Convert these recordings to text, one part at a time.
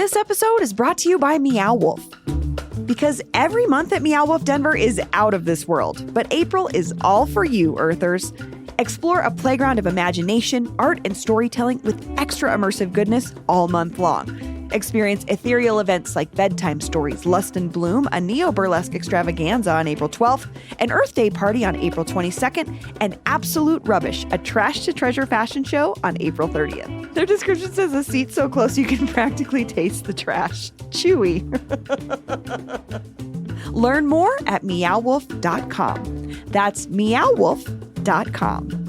This episode is brought to you by Meow Wolf. Because every month at Meow Wolf Denver is out of this world, but April is all for you, Earthers. Explore a playground of imagination, art, and storytelling with extra immersive goodness all month long. Experience ethereal events like Bedtime Stories, Lust and Bloom, a neo-burlesque extravaganza on April 12th, an Earth Day party on April 22nd, and Absolute Rubbish, a trash-to-treasure fashion show on April 30th. Their description says a seat so close you can practically taste the trash. Chewy. Learn more at meowwolf.com. That's meowwolf.com.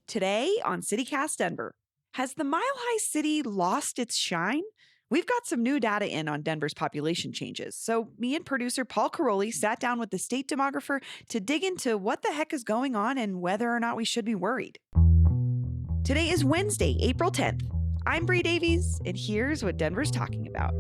Today on CityCast Denver, has the Mile High City lost its shine? We've got some new data in on Denver's population changes. So me and producer Paul Caroli sat down with the state demographer to dig into what the heck is going on and whether or not we should be worried. Today is Wednesday, April 10th. I'm Bree Davies, and here's what Denver's talking about.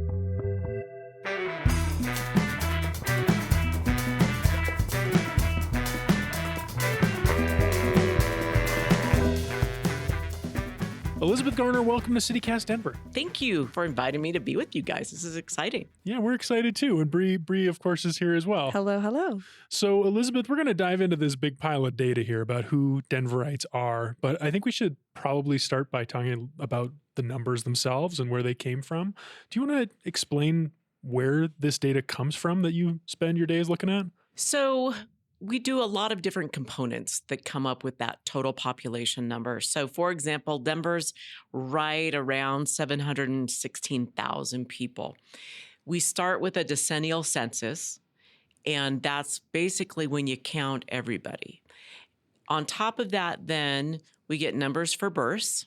Elizabeth Garner, welcome to CityCast Denver. Thank you for inviting me to be with you guys. This is exciting. Yeah, we're excited too. And Bree, of course, is here as well. Hello, hello. So, Elizabeth, we're going to dive into this big pile of data here about who Denverites are. But I think we should probably start by talking about the numbers themselves and where they came from. Do you want to explain where this data comes from that you spend your days looking at? So we do a lot of different components that come up with that total population number. So, for example, Denver's right around 716,000 people. We start with a decennial census, and that's basically when you count everybody. On top of that, then we get numbers for births.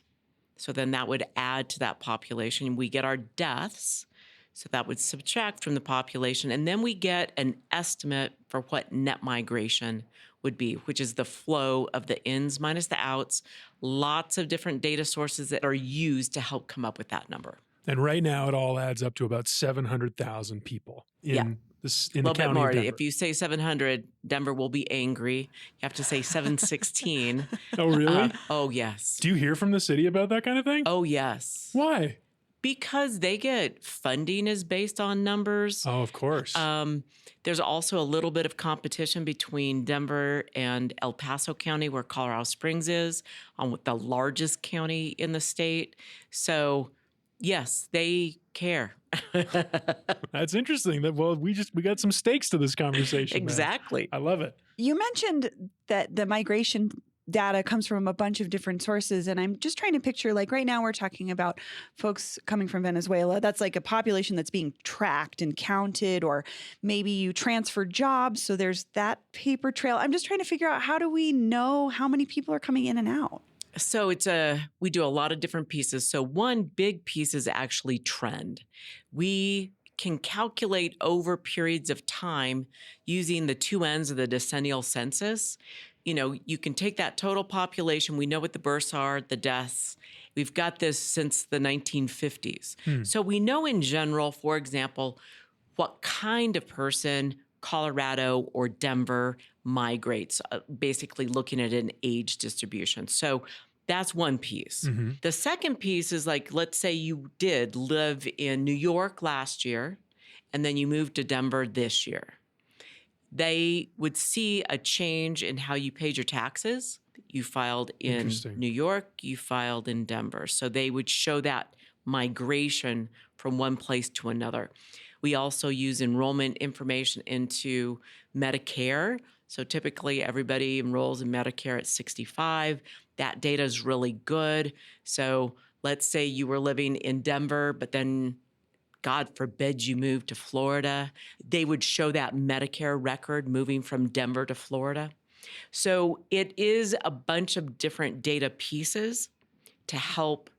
So then that would add to that population. We get our deaths. So that would subtract from the population. And then we get an estimate for what net migration would be, which is the flow of the ins minus the outs. Lots of different data sources that are used to help come up with that number. And right now it all adds up to about 700,000 people in the county a little bit more. of Denver. If you say 700, Denver will be angry. You have to say 716. Oh, really? Oh, yes. Do you hear from the city about that kind of thing? Oh, yes. Why? Because they get funding is based on numbers. Oh, of course. There's also a little bit of competition between Denver and El Paso County, where Colorado Springs is, on the largest county in the state. So, yes, they care. That's interesting. We got some stakes to this conversation. Exactly. Man. I love it. You mentioned that the migration data comes from a bunch of different sources. And I'm just trying to picture, like right now we're talking about folks coming from Venezuela. That's like a population that's being tracked and counted, or maybe you transfer jobs. So there's that paper trail. I'm just trying to figure out, how do we know how many people are coming in and out? So we do a lot of different pieces. So one big piece is actually trend. We can calculate over periods of time using the two ends of the decennial census. You know, you can take that total population. We know what the births are, the deaths. We've got this since the 1950s. So we know in general, for example, what kind of person Colorado or Denver migrates, basically looking at an age distribution. So that's one piece. Mm-hmm. The second piece is, like, let's say you did live in New York last year, and then you moved to Denver this year. They would see a change in how you paid your taxes. You filed in New York, you filed in Denver. So they would show that migration from one place to another. We also use enrollment information into Medicare. So typically everybody enrolls in Medicare at 65. That data is really good. So let's say you were living in Denver, but then God forbid you moved to Florida. They would show that Medicare record moving from Denver to Florida. So it is a bunch of different data pieces to help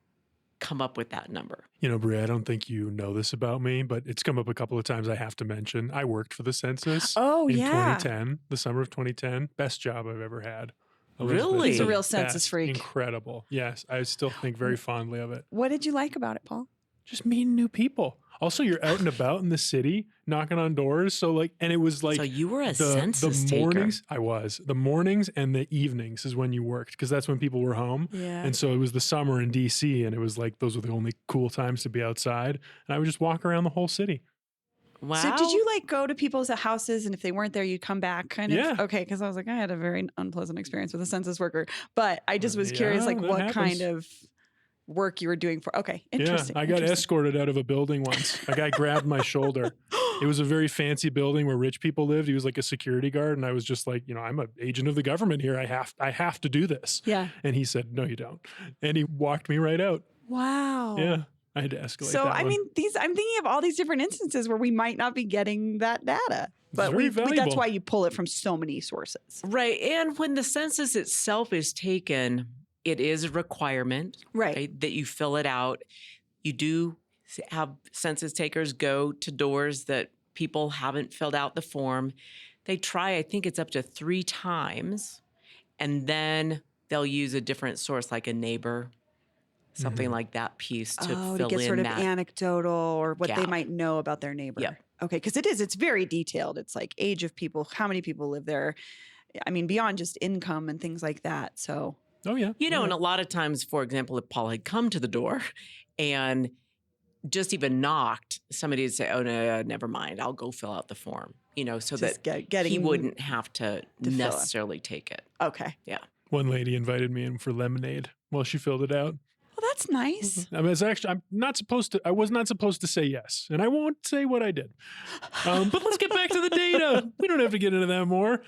come up with that number. You know, Brie, I don't think you know this about me, but it's come up a couple of times. I have to mention, I worked for the census in 2010, the summer of 2010. Best job I've ever had. Elizabeth, Really? He's a real census freak. Incredible. Yes, I still think very fondly of it. What did you like about it, Paul? just meeting new people. Also, you're out and about in the city, knocking on doors. So like, and it was like So you were a the census mornings. taker. I was the mornings and the evenings is when you worked because that's when people were home. Yeah. And so it was the summer in DC, and it was like those were the only cool times to be outside. And I would just walk around the whole city. Wow. So did you like go to people's houses, and if they weren't there, you'd come back kind of? Yeah. Okay, because I was like, I had a very unpleasant experience with a census worker, but I just was curious, Yeah, like that what happens. kind of work you were doing for. Okay, interesting. Yeah, I got interesting. escorted out of a building once. A guy grabbed my shoulder. It was a very fancy building where rich people lived. He was like a security guard, and I was just like, I'm an agent of the government here. I have to do this. Yeah. And he said, no, you don't. And he walked me right out. Wow. Yeah, I had to escalate. So that I one. mean, I'm thinking of all these different instances where we might not be getting that data, but very that's valuable. why you pull it from so many sources. Right. And when the census itself is taken, it is a requirement, Right. that you fill it out. You do have census takers go to doors that people haven't filled out the form. They try, I think it's up to 3 times, and then they'll use a different source like a neighbor, something like that piece to To fill get in sort of that. anecdotal or what they gap. might know about their neighbor. Yep. Okay, because it's very detailed. It's like age of people, how many people live there. I mean, beyond just income and things like that. So Oh, yeah. And a lot of times, for example, if Paul had come to the door and just even knocked, somebody would say, oh, no, never mind. I'll go fill out the form, so just that getting he wouldn't have to fill it. necessarily take it. Okay. Yeah. One lady invited me in for lemonade while she filled it out. Well, that's nice. I mean, I was not supposed to say yes, and I won't say what I did. But let's get back to the data. We don't have to get into that more.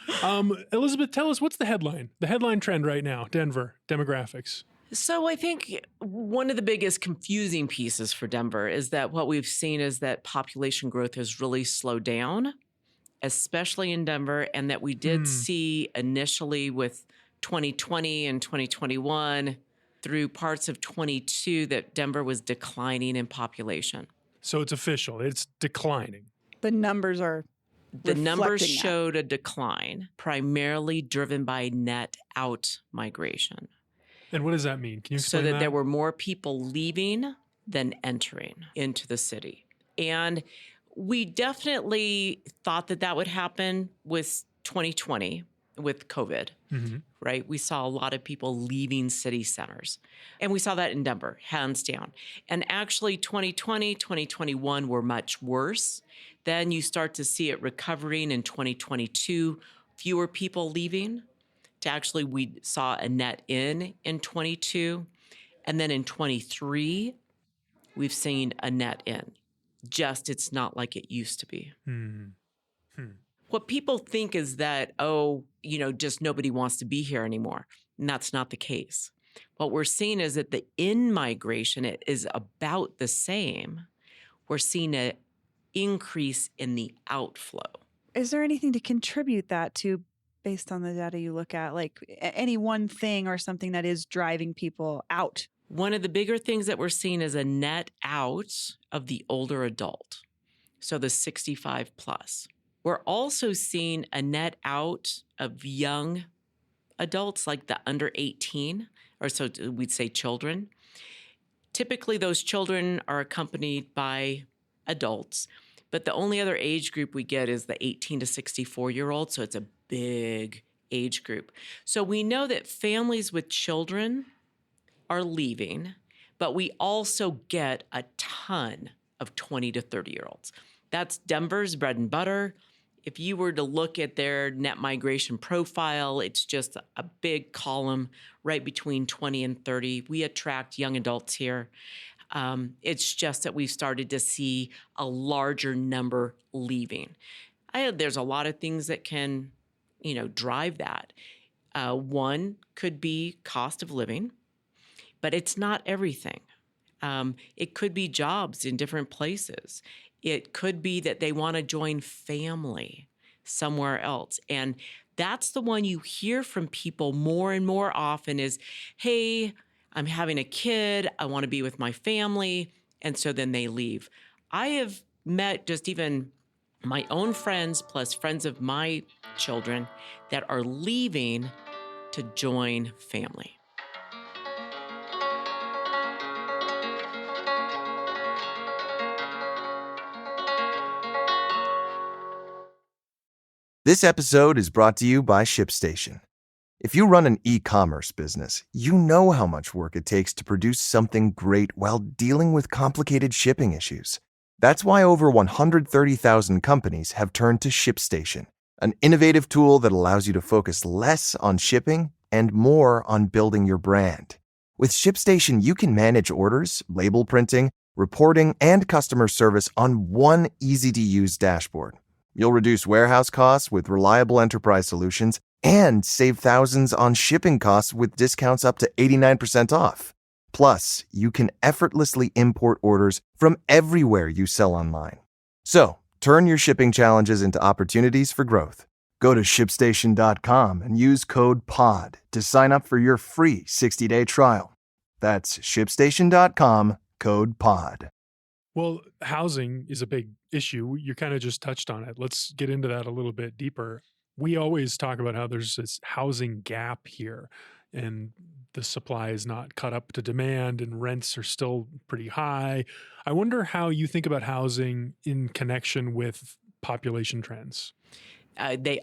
Elizabeth, tell us, what's the headline? The headline trend right now, Denver, demographics. So I think one of the biggest confusing pieces for Denver is that what we've seen is that population growth has really slowed down, especially in Denver, and that we did see initially with 2020 and 2021 through parts of 22 that Denver was declining in population. So it's official. It's declining. The numbers are The numbers reflecting that. showed a decline, primarily driven by net out migration. And what does that mean? Can you So explain that there were more people leaving than entering into the city. And we definitely thought that would happen with 2020, with COVID, right? We saw a lot of people leaving city centers. And we saw that in Denver, hands down. And actually 2020, 2021 were much worse. Then you start to see it recovering in 2022, fewer people leaving. To actually, we saw a net in 22. And then in 23, we've seen a net in. Just it's not like it used to be. What people think is that, just nobody wants to be here anymore. And that's not the case. What we're seeing is that the in-migration is about the same. We're seeing an increase in the outflow. Is there anything to contribute that to based on the data you look at? Like any one thing or something that is driving people out? One of the bigger things that we're seeing is a net out of the older adult. So the 65 plus. We're also seeing a net out of young adults, like the under 18, or so we'd say children. Typically, those children are accompanied by adults, but the only other age group we get is the 18 to 64-year-old, so it's a big age group. So we know that families with children are leaving, but we also get a ton of 20 to 30-year-olds. That's Denver's bread and butter. If you were to look at their net migration profile, it's just a big column right between 20 and 30. We attract young adults here. It's just that we've started to see a larger number leaving. There's a lot of things that can, drive that. One could be cost of living, but it's not everything. It could be jobs in different places. It could be that they want to join family somewhere else. And that's the one you hear from people more and more often is, hey, I'm having a kid. I want to be with my family. And so then they leave. I have met just even my own friends plus friends of my children that are leaving to join family. This episode is brought to you by ShipStation. If you run an e-commerce business, you know how much work it takes to produce something great while dealing with complicated shipping issues. That's why over 130,000 companies have turned to ShipStation, an innovative tool that allows you to focus less on shipping and more on building your brand. With ShipStation, you can manage orders, label printing, reporting, and customer service on one easy-to-use dashboard. You'll reduce warehouse costs with reliable enterprise solutions and save thousands on shipping costs with discounts up to 89% off. Plus, you can effortlessly import orders from everywhere you sell online. So, turn your shipping challenges into opportunities for growth. Go to ShipStation.com and use code POD to sign up for your free 60-day trial. That's ShipStation.com, code POD. Well, housing is a big issue. You kind of just touched on it. Let's get into that a little bit deeper. We always talk about how there's this housing gap here and the supply is not caught up to demand and rents are still pretty high. I wonder how you think about housing in connection with population trends. They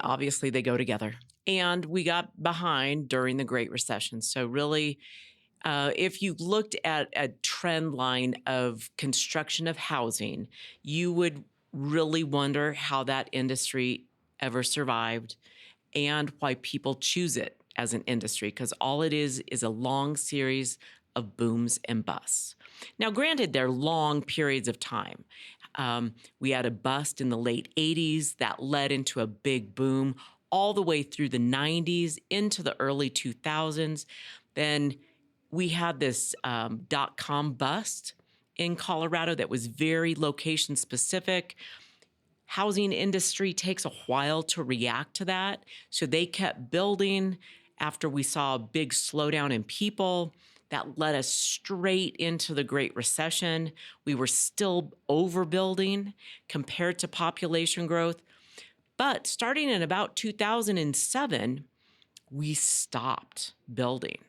go together. And we got behind during the Great Recession. So really, if you looked at a trend line of construction of housing, you would really wonder how that industry ever survived and why people choose it as an industry, because all it is a long series of booms and busts. Now, granted, they're long periods of time. We had a bust in the late 80s that led into a big boom all the way through the 90s into the early 2000s. Then we had this .com bust in Colorado that was very location specific. Housing industry takes a while to react to that. So they kept building after we saw a big slowdown in people. That led us straight into the Great Recession. We were still overbuilding compared to population growth. But starting in about 2007, we stopped building.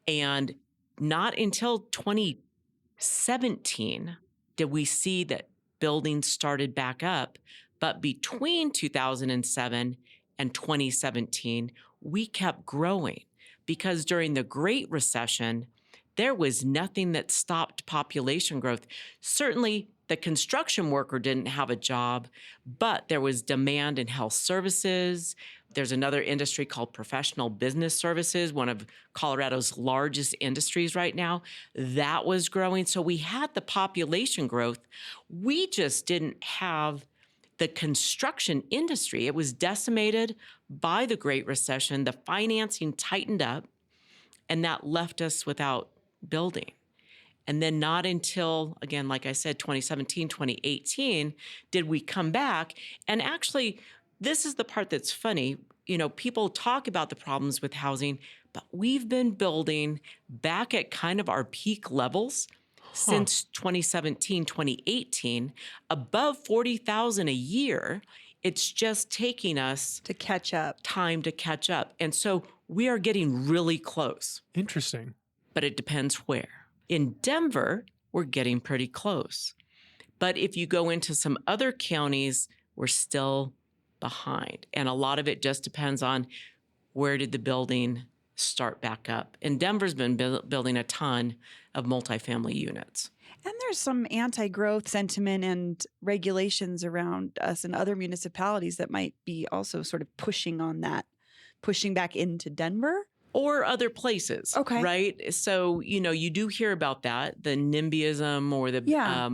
And not until 2017 did we see that building started back up. But between 2007 and 2017, we kept growing because during the Great Recession, there was nothing that stopped population growth. Certainly, the construction worker didn't have a job, but there was demand in health services. There's another industry called professional business services, one of Colorado's largest industries right now. That was growing. So we had the population growth. We just didn't have the construction industry. It was decimated by the Great Recession. The financing tightened up, and that left us without building. And then not until, again, like I said, 2017, 2018, did we come back. And actually, this is the part that's funny. You know, people talk about the problems with housing, but we've been building back at kind of our peak levels since 2017, 2018, above 40,000 a year. It's just taking us To catch up. time to catch up. And so we are getting really close, Interesting. but it depends where. In Denver, we're getting pretty close. But if you go into some other counties, we're still behind. And a lot of it just depends on where did the building start back up. And Denver's been building a ton of multifamily units. And there's some anti-growth sentiment and regulations around us and other municipalities that might be also sort of pushing on that, pushing back into Denver. Or other places, Okay. right? So, you know, you do hear about that, the NIMBYism or the Yeah.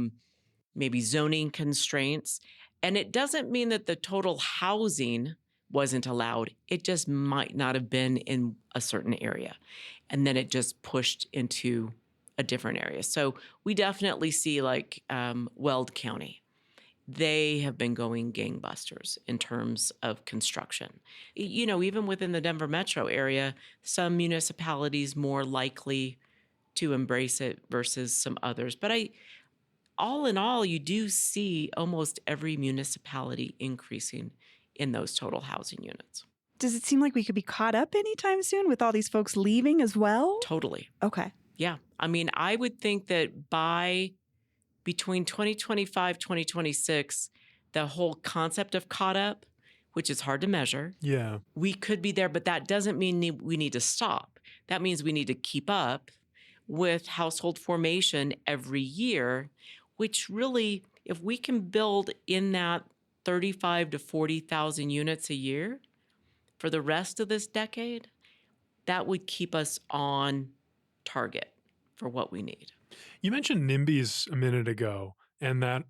maybe zoning constraints. And it doesn't mean that the total housing wasn't allowed. It just might not have been in a certain area. And then it just pushed into a different area. So we definitely see like Weld County. They have been going gangbusters in terms of construction. You know, even within the Denver metro area, some municipalities more likely to embrace it versus some others. But all in all, you do see almost every municipality increasing in those total housing units. Does it seem like we could be caught up anytime soon with all these folks leaving as well? Totally. Okay. Yeah. I mean, I would think that by between 2025, 2026, the whole concept of caught up which is hard to measure. Yeah. We could be there, but that doesn't mean we need to stop. That means we need to keep up with household formation every year, which really, if we can build in that 35 to 40,000 units a year for the rest of this decade, that would keep us on target for what we need. You mentioned NIMBYs a minute ago and that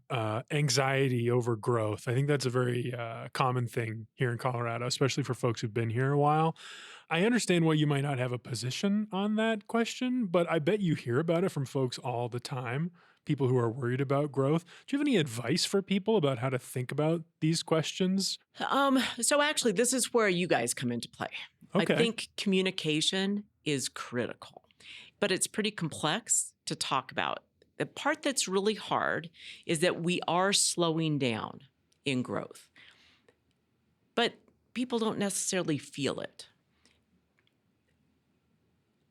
anxiety over growth. I think that's a very common thing here in Colorado, especially for folks who've been here a while. I understand why you might not have a position on that question, but I bet you hear about it from folks all the time, people who are worried about growth. Do you have any advice for people about how to think about these questions? So actually, this is where you guys come into play. Okay. I think communication is critical, but it's pretty complex to talk about. The part that's really hard is that we are slowing down in growth, but people don't necessarily feel it.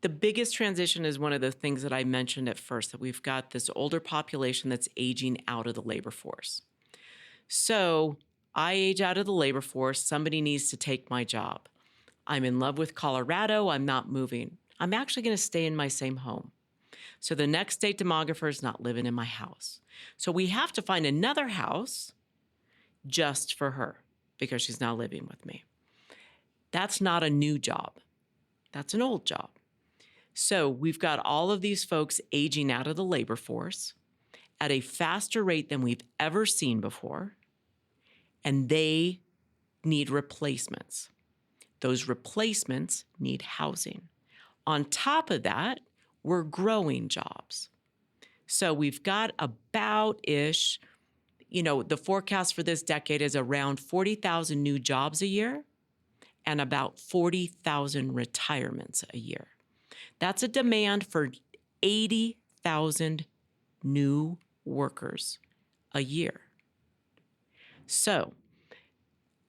The biggest transition is one of the things that I mentioned at first, that we've got this older population that's aging out of the labor force. So I age out of the labor force. Somebody needs to take my job. I'm in love with Colorado. I'm not moving. I'm actually going to stay in my same home. So the next state demographer is not living in my house. So we have to find another house just for her because she's now living with me. That's not a new job. That's an old job. So we've got all of these folks aging out of the labor force at a faster rate than we've ever seen before, and they need replacements. Those replacements need housing. On top of that, we're growing jobs. So we've got about-ish, the forecast for this decade is around 40,000 new jobs a year and about 40,000 retirements a year. That's a demand for 80,000 new workers a year. So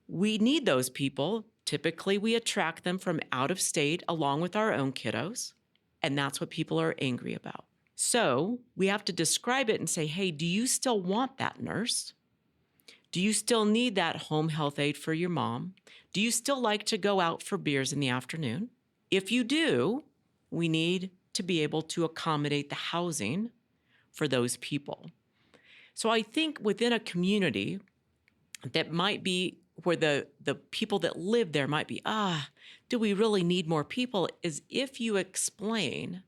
we need those people. Typically, we attract them from out of state along with our own kiddos, and that's what people are angry about. So we have to describe it and say, hey, do you still want that nurse? Do you still need that home health aide for your mom? Do you still like to go out for beers in the afternoon? If you do, we need to be able to accommodate the housing for those people. So I think within a community that might be where the people that live there might be, do we really need more people? Is if you explain,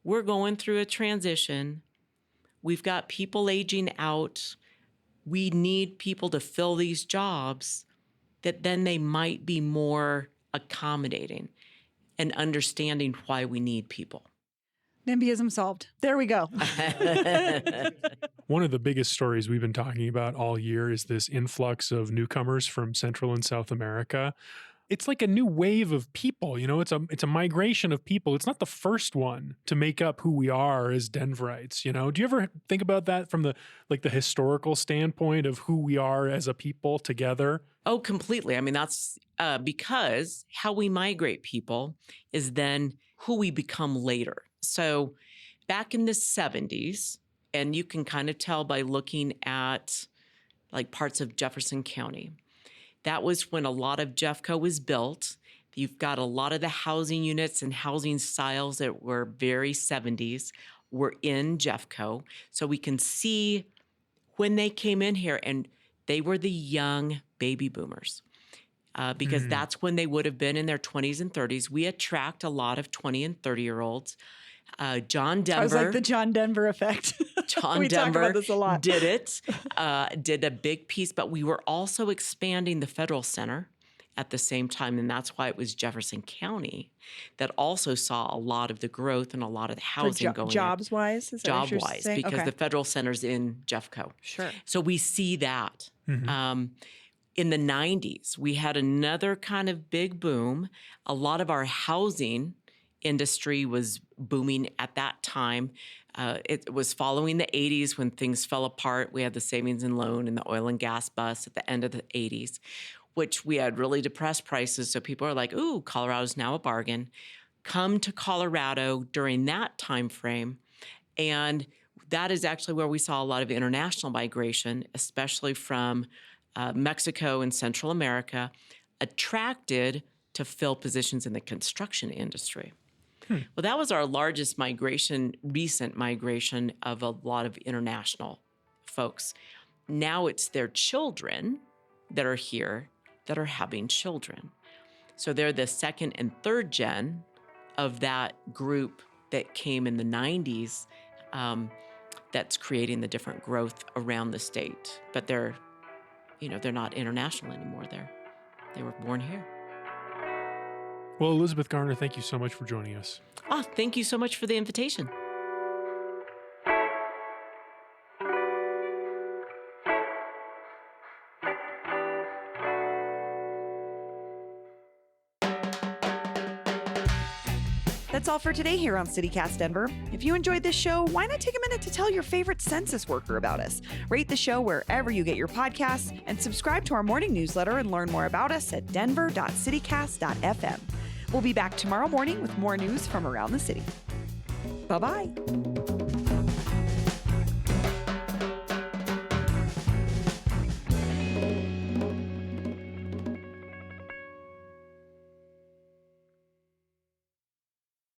we're going through a transition, we've got people aging out, we need people to fill these jobs, that then they might be more accommodating and understanding why we need people. NIMBYism solved. There we go. One of the biggest stories we've been talking about all year is this influx of newcomers from Central and South America. It's like a new wave of people, it's a migration of people. It's not the first one to make up who we are as Denverites, Do you ever think about that from the historical standpoint of who we are as a people together? Oh, completely. I mean, that's because how we migrate people is then who we become later. So back in the 70s, and you can kind of tell by looking at like parts of Jefferson County, that was when a lot of Jeffco was built. You've got a lot of the housing units and housing styles that were very 70s were in Jeffco. So we can see when they came in here, and they were the young baby boomers. Because that's when they would have been in their 20s and 30s. We attract a lot of 20 and 30-year-olds. John Denver. I was like the John Denver effect. John we Denver talk about this a lot. did it, did a big piece, but we were also expanding the federal center at the same time, and that's why it was Jefferson County that also saw a lot of the growth and a lot of the housing going jobs-wise? Is that what you're job-wise, saying? because Okay. the federal center's in Jeffco. Sure. So we see that. In the 90s, we had another kind of big boom. A lot of our housing industry was booming at that time. It was following the 80s when things fell apart. We had the savings and loan and the oil and gas bust at the end of the 80s, which we had really depressed prices. So people are like, ooh, Colorado's now a bargain. Come to Colorado during that time frame. And that is actually where we saw a lot of international migration, especially from Mexico and Central America, attracted to fill positions in the construction industry. Well, that was our largest recent migration of a lot of international folks. Now it's their children that are here that are having children. So they're the second and third gen of that group that came in the 90s that's creating the different growth around the state. But they're not international anymore. They were born here. Well, Elizabeth Garner, thank you so much for joining us. Thank you so much for the invitation. That's all for today here on CityCast Denver. If you enjoyed this show, why not take a minute to tell your favorite census worker about us? Rate the show wherever you get your podcasts and subscribe to our morning newsletter and learn more about us at denver.citycast.fm. We'll be back tomorrow morning with more news from around the city. Bye-bye.